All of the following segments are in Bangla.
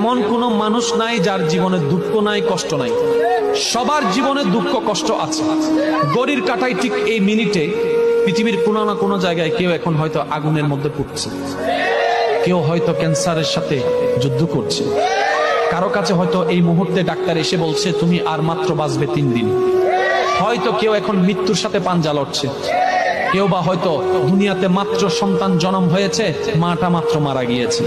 এমন কোনো মানুষ নাই যার জীবনে দুঃখ নাই, কষ্ট নাই। সবার জীবনে দুঃখ কষ্ট আছে। গড়ির কাটাই ঠিক এই মিনিটে পৃথিবীর কোনো না কোনো জায়গায় কেউ এখন হয়তো আগুনের মধ্যে পড়ছে, কেউ হয়তো ক্যান্সারের সাথে যুদ্ধ করছে, কারো কাছে হয়তো এই মুহূর্তে ডাক্তার এসে বলছে তুমি আর মাত্র বাঁচবে 3 দিন। হয়তো কেউ এখন মৃত্যুর সাথে পাঞ্জা লড়ছে, কেউ বা হয়তো দুনিয়াতে মাত্র সন্তান জন্ম হয়েছে, মাটা মাত্র মারা গিয়েছে।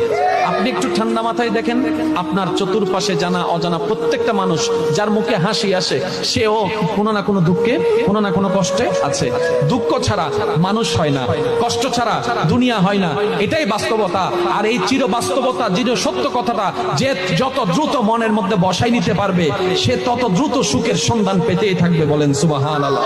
আপনি একটু ঠান্ডা মাথায় দেখেন, আপনার চতুর্পাশে জানা অজানা প্রত্যেকটা মানুষ যার মুখে হাসি আসে, সেও কোনো না কোনো দুঃখে, কোনো না কোনো কষ্টে আছে। দুঃখ ছাড়া মানুষ হয় না, কষ্ট ছাড়া দুনিয়া হয় না, এটাই বাস্তবতা। আর এই চির বাস্তবতা, চির সত্য কথাটা যে যত দ্রুত মনের মধ্যে বসাই নিতে পারবে, সে তত দ্রুত সুখের সন্ধান পেতেই থাকবে। বলেন সুবহানাল্লাহ।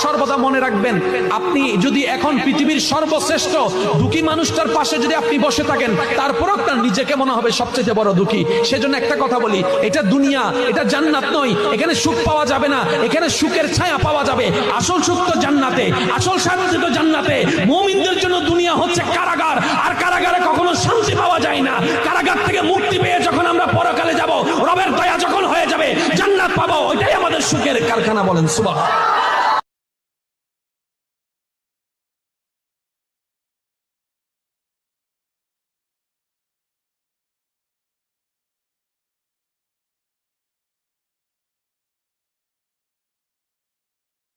সর্বদা মনে রাখবেন, আপনি যদি এখন পৃথিবীর সর্বশ্রেষ্ঠ দুঃখী মানুষটার পাশে যদি আপনি বসে থাকেন, তারপর আপনার নিজেকে মনে হবে সবচেয়ে বড় দুঃখী। সেজন্য একটা কথা বলি, এটা দুনিয়া, এটা জান্নাত নয়। এখানে সুখ পাওয়া যাবে না, এখানে সুখের ছায়া পাওয়া যাবে। আসল সুখ তো জান্নাতে, আসল শান্তি তো জান্নাতে। মুমিনদের জন্য দুনিয়া হচ্ছে কারাগার, আর কারাগারে কখনো শান্তি পাওয়া যায় না। কারাগার থেকে মুক্তি পেয়ে যখন আমরা পরকালে যাব, রবের দয়া যখন হয়ে যাবে, জান্নাত পাবো, ওইটাই আমাদের সুখের কারখানা। বলেন সুবহানাল্লাহ।